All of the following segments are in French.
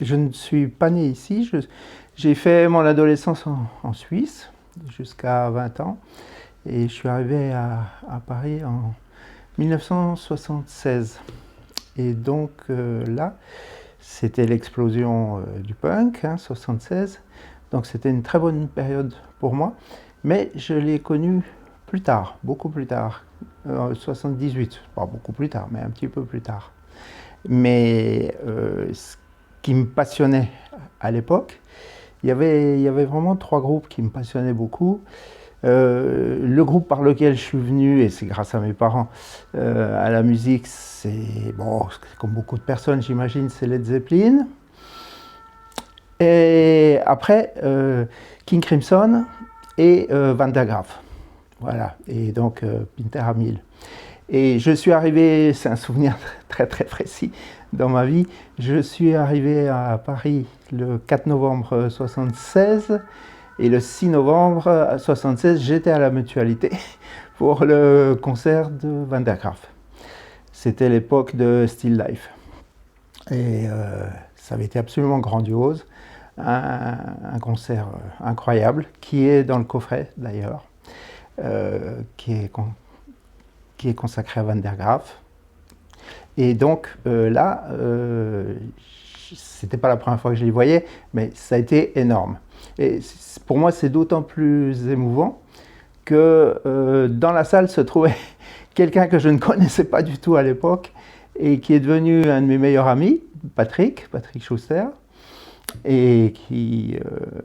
je ne suis pas né ici. J'ai fait mon adolescence en Suisse jusqu'à 20 ans. Et je suis arrivé à Paris en 1976. Et donc là, c'était l'explosion du punk, 76. Donc c'était une très bonne période pour moi. Mais je l'ai connu plus tard, beaucoup plus tard. 78, pas beaucoup plus tard, mais un petit peu plus tard. Mais ce qui me passionnait à l'époque, il y avait vraiment trois groupes qui me passionnaient beaucoup. Le groupe par lequel je suis venu, et c'est grâce à mes parents, à la musique, c'est, bon, comme beaucoup de personnes j'imagine, c'est Led Zeppelin. Et après, King Crimson et Van der Graaf. Voilà, et donc Pinter Hamil. Et je suis arrivé, c'est un souvenir très très précis dans ma vie, je suis arrivé à Paris le 4 novembre 1976. Et le 6 novembre 1976, j'étais à la Mutualité pour le concert de Van der Graaf. C'était l'époque de Still Life. Et ça avait été absolument grandiose. Un concert incroyable, qui est dans le coffret d'ailleurs, qui est consacré à Van der Graaf. Et donc là, c'était pas la première fois que je les voyais, mais ça a été énorme. Et pour moi, c'est d'autant plus émouvant que dans la salle se trouvait quelqu'un que je ne connaissais pas du tout à l'époque et qui est devenu un de mes meilleurs amis, Patrick Schuster, et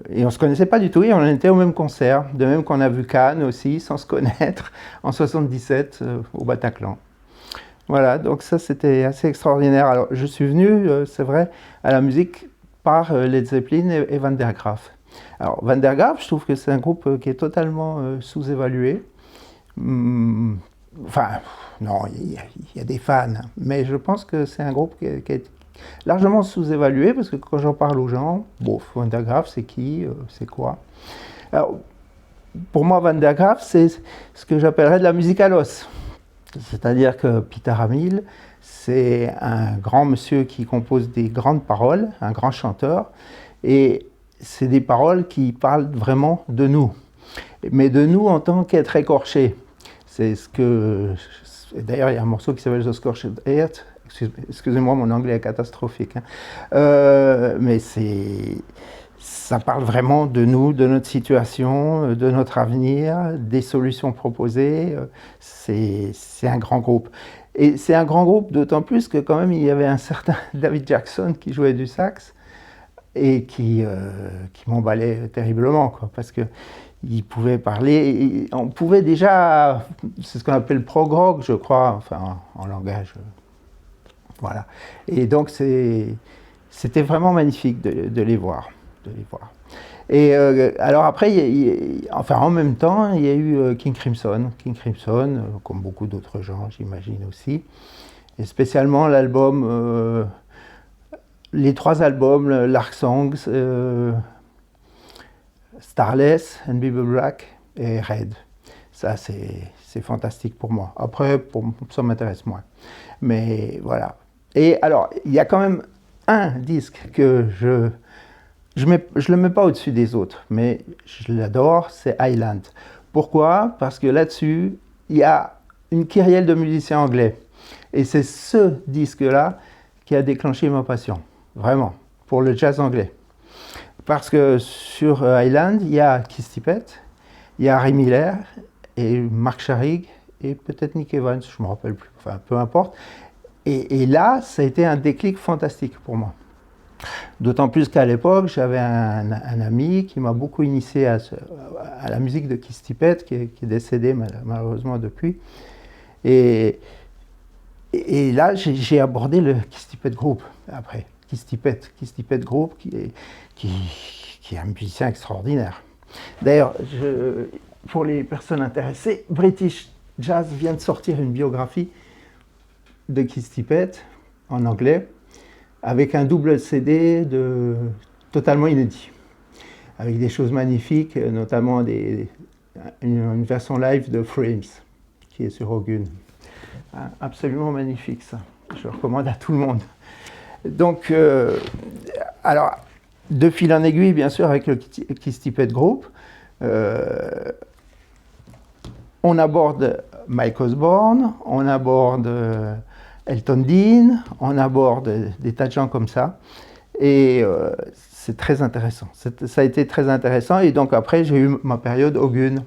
on ne se connaissait pas du tout et on était au même concert, de même qu'on a vu Cannes aussi, sans se connaître, en 77 au Bataclan. Voilà, donc ça c'était assez extraordinaire. Alors je suis venu, c'est vrai, à la musique par Led Zeppelin et Van der Graaf. Alors Van der Graaf, je trouve que c'est un groupe qui est totalement sous-évalué. Enfin, non, il y a des fans, mais je pense que c'est un groupe qui est largement sous-évalué, parce que quand j'en parle aux gens, bon, Van der Graaf c'est qui, c'est quoi? Alors, pour moi, Van der Graaf, c'est ce que j'appellerais de la musique à l'os. C'est-à-dire que Peter Hamil, c'est un grand monsieur qui compose des grandes paroles, un grand chanteur, et c'est des paroles qui parlent vraiment de nous, mais de nous en tant qu'être écorché. C'est ce que... D'ailleurs, il y a un morceau qui s'appelle The Scorched Earth. Excusez-moi, mon anglais est catastrophique. Mais ça parle vraiment de nous, de notre situation, de notre avenir, des solutions proposées. C'est un grand groupe. Et c'est un grand groupe d'autant plus que quand même il y avait un certain David Jackson qui jouait du sax et qui m'emballait terriblement, quoi, parce qu'il pouvait parler, on pouvait déjà, c'est ce qu'on appelle prog-rock, je crois, enfin en langage, voilà. Et donc c'était vraiment magnifique de les voir. Et alors après, enfin en même temps, il y a eu King Crimson, comme beaucoup d'autres gens, j'imagine aussi, et spécialement l'album, les trois albums, Lark Songs, Starless, And Be Black et Red. Ça, c'est fantastique pour moi. Après, ça m'intéresse moins. Mais voilà. Et alors, il y a quand même un disque que je le mets pas au-dessus des autres, mais je l'adore, c'est Island. Pourquoi? Parce que là-dessus, il y a une kyrielle de musiciens anglais. Et c'est ce disque-là qui a déclenché ma passion, vraiment, pour le jazz anglais. Parce que sur Island, il y a Keith Tippett, il y a Harry Miller, et Mark Sharrig, et peut-être Nick Evans, je ne me rappelle plus, enfin peu importe. Et là, ça a été un déclic fantastique pour moi. D'autant plus qu'à l'époque, j'avais un ami qui m'a beaucoup initié à la musique de Keith Tippett, qui est décédé malheureusement depuis. Et là, j'ai abordé le Keith Tippett Group après. Keith Tippett Group, qui est un musicien extraordinaire. D'ailleurs, pour les personnes intéressées, British Jazz vient de sortir une biographie de Keith Tippett en anglais, avec un double CD totalement inédit, avec des choses magnifiques, notamment une version live de Frames, qui est sur Ogune. Absolument magnifique, ça. Je le recommande à tout le monde. Donc, Alors, de fil en aiguille, bien sûr, avec le Keith Tippett Group, on aborde Mike Osborne, on aborde Elton Dean, on aborde des tas de gens comme ça. Et c'est très intéressant. Ça a été très intéressant. Et donc après, j'ai eu ma période Hogun.